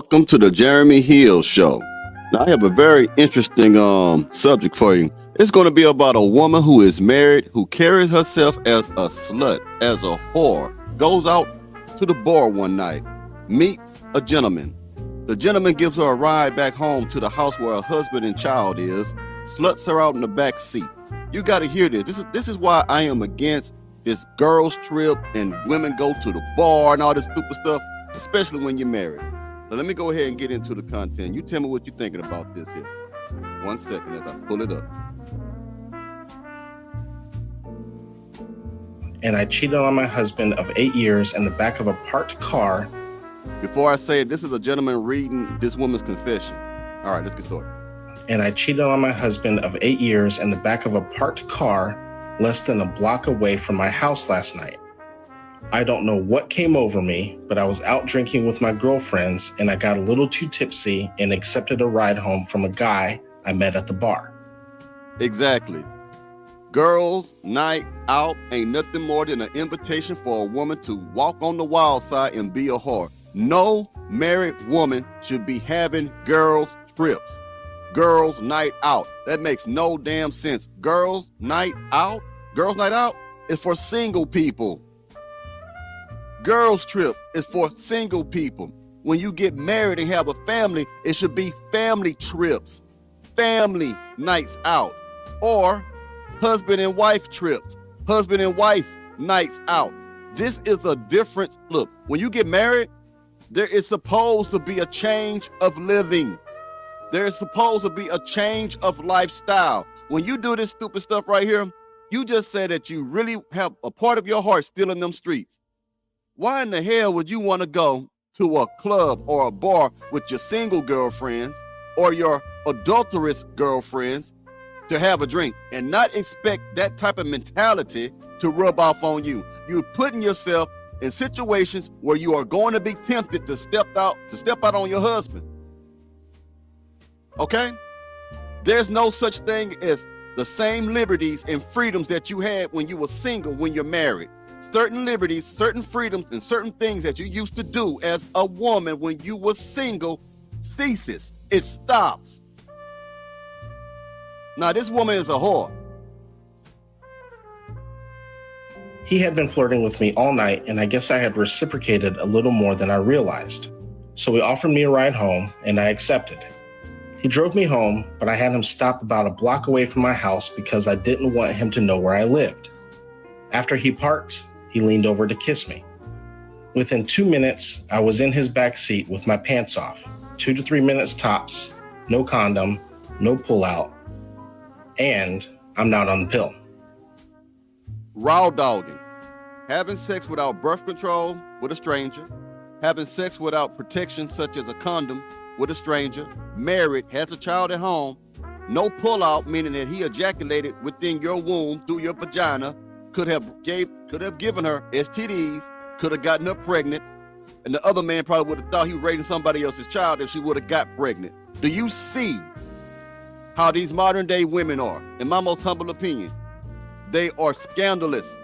Welcome to the Jeremy Hill Show. Now, I have a very interesting subject for you. It's going to be about a woman who is married, who carries herself as a slut, as a whore, goes out to the bar one night, meets a gentleman. The gentleman gives her a ride back home to the house where her husband and child is, sluts her out in the back seat. You got to hear this. This is why I am against this girls trip and women go to the bar and all this stupid stuff, especially when you're married. So let me go ahead and get into the content. You tell me what you're thinking about this here. 1 second as I pull it up. And I cheated on my husband of 8 years in the back of a parked car. Before I say it, this is a gentleman reading this woman's confession. All right, let's get started. And I cheated on my husband of 8 years in the back of a parked car less than a block away from my house last night. I don't know what came over me, but I was out drinking with my girlfriends and I got a little too tipsy and accepted a ride home from a guy I met at the bar. Exactly. Girls' night out ain't nothing more than an invitation for a woman to walk on the wild side and be a whore. No married woman should be having girls' trips. Girls' night out. That makes no damn sense. Girls' night out? Girls' night out is for single people. Girls' trip is for single people. When you get married and have a family, it should be family trips, family nights out, or husband and wife trips, husband and wife nights out. This is a difference. Look, when you get married, there is supposed to be a change of living. There is supposed to be a change of lifestyle. When you do this stupid stuff right here, you just say that you really have a part of your heart still in them streets. Why in the hell would you want to go to a club or a bar with your single girlfriends or your adulterous girlfriends to have a drink and not expect that type of mentality to rub off on you? You're putting yourself in situations where you are going to be tempted to step out on your husband. Okay? There's no such thing as the same liberties and freedoms that you had when you were single when you're married. Certain liberties, certain freedoms, and certain things that you used to do as a woman when you were single ceases. It stops. Now, this woman is a whore. He had been flirting with me all night, and I guess I had reciprocated a little more than I realized. So he offered me a ride home, and I accepted. He drove me home, but I had him stop about a block away from my house because I didn't want him to know where I lived. After he parked, he leaned over to kiss me. Within 2 minutes, I was in his back seat with my pants off. 2 to 3 minutes tops, no condom, no pullout, and I'm not on the pill. Raw dogging. Having sex without birth control with a stranger. Having sex without protection such as a condom with a stranger. Married, has a child at home. No pullout, meaning that he ejaculated within your womb through your vagina. Could have given her STDs, could have gotten her pregnant, and the other man probably would have thought he was raising somebody else's child if she would have got pregnant. Do you see how these modern day women are? In my most humble opinion, they are scandalous.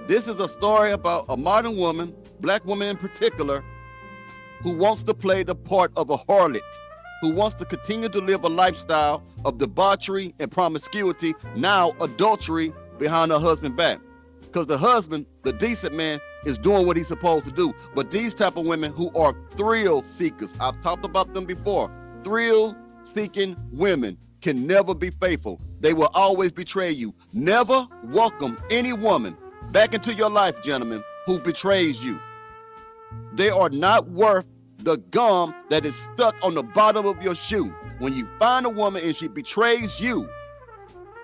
This is a story about a modern woman, black woman in particular, who wants to play the part of a harlot, who wants to continue to live a lifestyle of debauchery and promiscuity, now adultery, behind her husband back. Because the husband, the decent man, is doing what he's supposed to do. But these type of women who are thrill seekers, I've talked about them before, thrill seeking women can never be faithful. They will always betray you. Never welcome any woman back into your life, gentlemen, who betrays you. They are not worth the gum that is stuck on the bottom of your shoe. When you find a woman and she betrays you,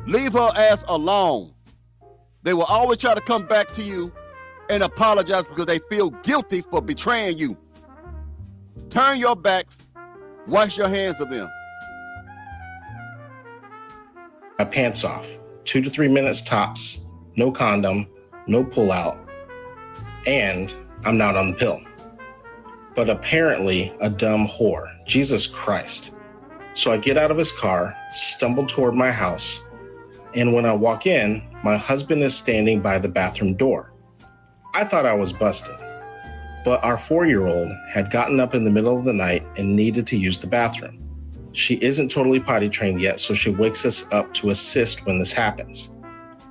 leave her ass alone. They will always try to come back to you and apologize because they feel guilty for betraying you. Turn your backs, wash your hands of them. My pants off, 2 to 3 minutes tops, no condom, no pullout, and I'm not on the pill. But apparently a dumb whore, Jesus Christ. So I get out of his car, stumble toward my house, and when I walk in, my husband is standing by the bathroom door. I thought I was busted. But our 4-year-old had gotten up in the middle of the night and needed to use the bathroom. She isn't totally potty trained yet, so she wakes us up to assist when this happens.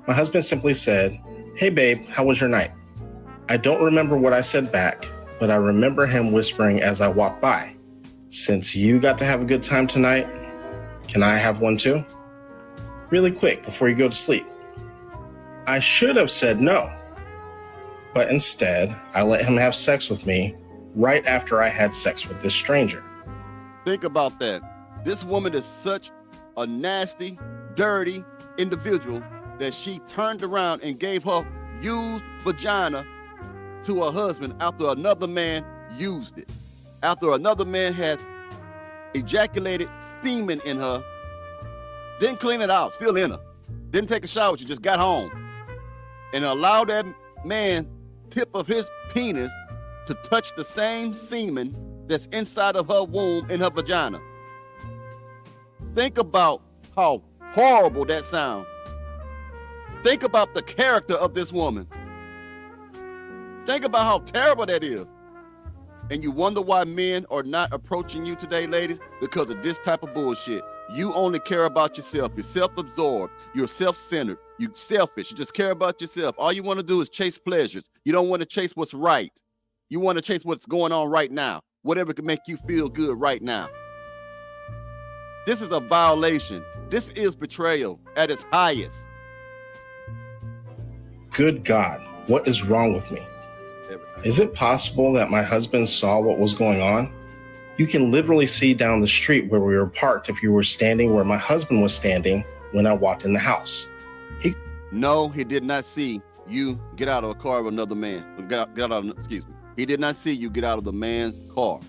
My husband simply said, "Hey babe, how was your night?" I don't remember what I said back, but I remember him whispering as I walked by, "Since you got to have a good time tonight, can I have one too? Really quick before you go to sleep." I should have said no, but instead I let him have sex with me right after I had sex with this stranger. Think about that. This woman is such a nasty, dirty individual that she turned around and gave her used vagina to her husband after another man used it. After another man had ejaculated semen in her, didn't clean it out, still in her. Didn't take a shower, she just got home. And allowed that man tip of his penis to touch the same semen that's inside of her womb in her vagina. Think about how horrible that sounds. Think about the character of this woman. Think about how terrible that is. And you wonder why men are not approaching you today, ladies? Because of this type of bullshit. You only care about yourself. You're self-absorbed. You're self-centered. You're selfish. You just care about yourself. All you want to do is chase pleasures. You don't want to chase what's right. You want to chase what's going on right now. Whatever can make you feel good right now. This is a violation. This is betrayal at its highest. Good God, what is wrong with me? Is it possible that my husband saw what was going on? You can literally see down the street where we were parked if you were standing where my husband was standing when I walked in the house. No, he did not see you get out of a car with another man. He did not see you get out of the man's car.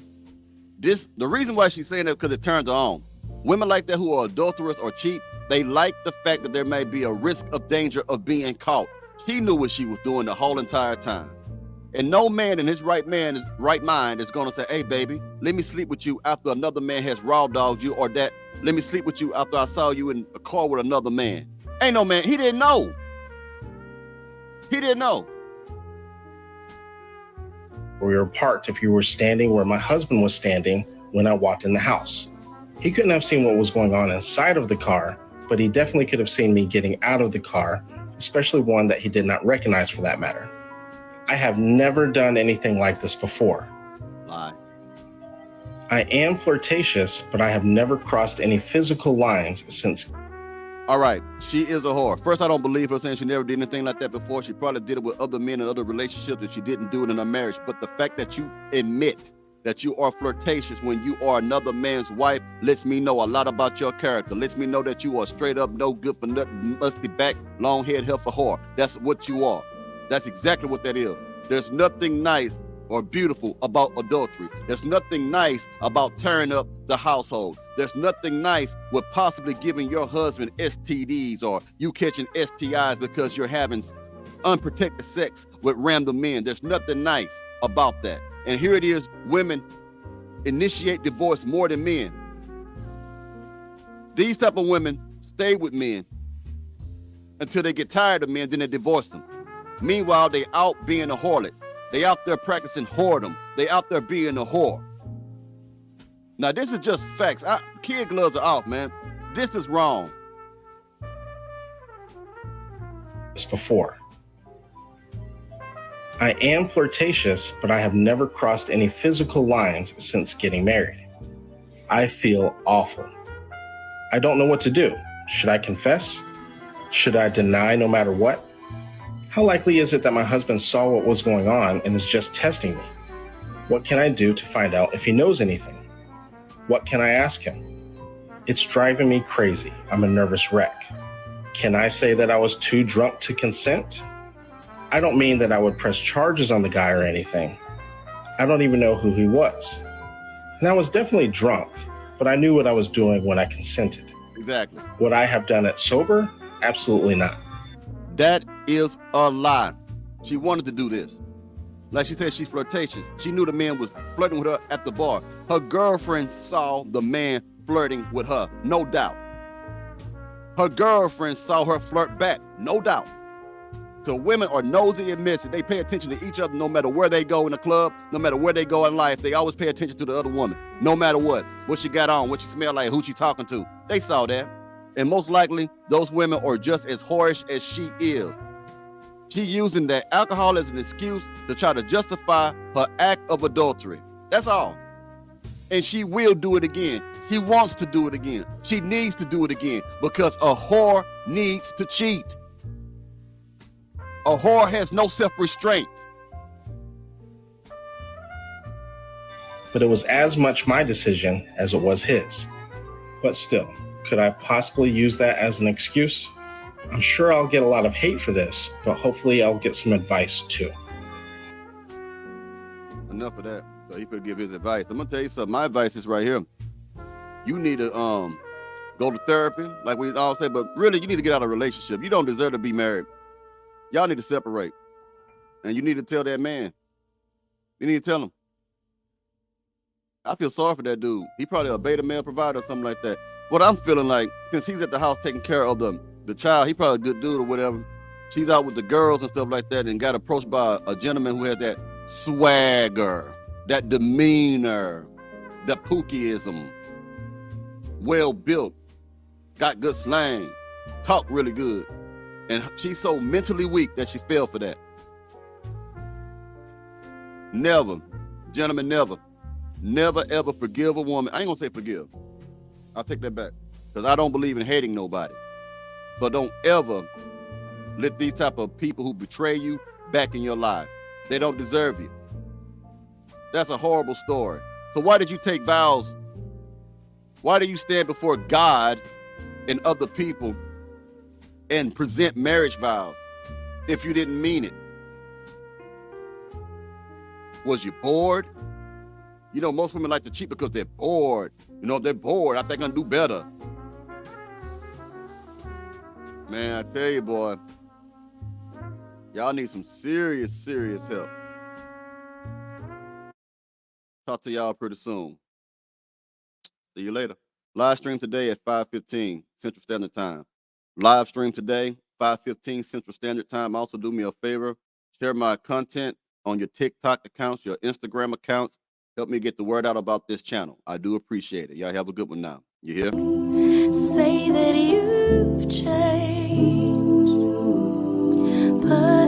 The reason why she's saying that because it turns her on. Women like that who are adulterous or cheat, they like the fact that there may be a risk of danger of being caught. She knew what she was doing the whole entire time. And no man in his right mind is going to say, "Hey, baby, let me sleep with you after another man has raw dogged you," or that, "Let me sleep with you after I saw you in a car with another man." Ain't no man. He didn't know. He didn't know. We were parked if you were standing where my husband was standing when I walked in the house. He couldn't have seen what was going on inside of the car, but he definitely could have seen me getting out of the car, especially one that he did not recognize for that matter. I have never done anything like this before. Lie. I am flirtatious, but I have never crossed any physical lines since. All right, she is a whore. First, I don't believe her saying she never did anything like that before. She probably did it with other men and other relationships and she didn't do it in a marriage. But the fact that you admit that you are flirtatious when you are another man's wife lets me know a lot about your character. Lets me know that you are straight up no good for nothing, musty back, long head, heifer whore. That's what you are. That's exactly what that is. There's nothing nice or beautiful about adultery. There's nothing nice about tearing up the household. There's nothing nice with possibly giving your husband STDs or you catching STIs because you're having unprotected sex with random men. There's nothing nice about that. And here it is, women initiate divorce more than men. These type of women stay with men until they get tired of men, then they divorce them. Meanwhile, they out being a harlot. They out there practicing whoredom. They out there being a whore. Now, this is just facts. Kid gloves are off, man. This is wrong. Before. I am flirtatious, but I have never crossed any physical lines since getting married. I feel awful. I don't know what to do. Should I confess? Should I deny no matter what? How likely is it that my husband saw what was going on and is just testing me? What can I do to find out if he knows anything? What can I ask him? It's driving me crazy. I'm a nervous wreck. Can I say that I was too drunk to consent? I don't mean that I would press charges on the guy or anything. I don't even know who he was. And I was definitely drunk, but I knew what I was doing when I consented. Exactly. Would I have done it sober? Absolutely not. That is a lie. She wanted to do this. Like she said, she's flirtatious. She knew the man was flirting with her at the bar. Her girlfriend saw the man flirting with her, no doubt. Her girlfriend saw her flirt back, no doubt. So women are nosy and messy. They pay attention to each other no matter where they go in the club, no matter where they go in life. They always pay attention to the other woman, no matter what she got on, what she smell like, who she talking to. They saw that. And most likely, those women are just as whorish as she is. She using that alcohol as an excuse to try to justify her act of adultery. That's all. And she will do it again. She wants to do it again. She needs to do it again because a whore needs to cheat. A whore has no self-restraint. But it was as much my decision as it was his. But still, could I possibly use that as an excuse? I'm sure I'll get a lot of hate for this, but hopefully I'll get some advice too. Enough of that. So he could give his advice. I'm gonna tell you something. My advice is right here. You need to go to therapy, like we all say, but really you need to get out of a relationship. You don't deserve to be married. Y'all need to separate. And you need to tell that man. You need to tell him. I feel sorry for that dude. He probably a beta male provider or something like that. What I'm feeling like, since he's at the house taking care of the child, he probably a good dude or whatever. She's out with the girls and stuff like that and got approached by a gentleman who had that swagger, that demeanor, that pookieism, well built, got good slang, talk really good. And she's so mentally weak that she fell for that. Never, gentlemen, never ever forgive a woman. I ain't gonna say forgive. I'll take that back because I don't believe in hating nobody. But don't ever let these type of people who betray you back in your life. They don't deserve you. That's a horrible story. So why did you take vows? Why do you stand before God and other people and present marriage vows if you didn't mean it? Was you bored? You know, most women like to cheat because they're bored. You know, they're bored. I think I'm gonna do better. Man, I tell you, boy, y'all need some serious, serious help. Talk to y'all pretty soon. See you later. Live stream today at 5:15 Central Standard Time. Live stream today, 5:15 Central Standard Time. Also do me a favor, share my content on your TikTok accounts, your Instagram accounts. Help me get the word out about this channel. I do appreciate it. Y'all have a good one now. You hear? Say that you've changed, but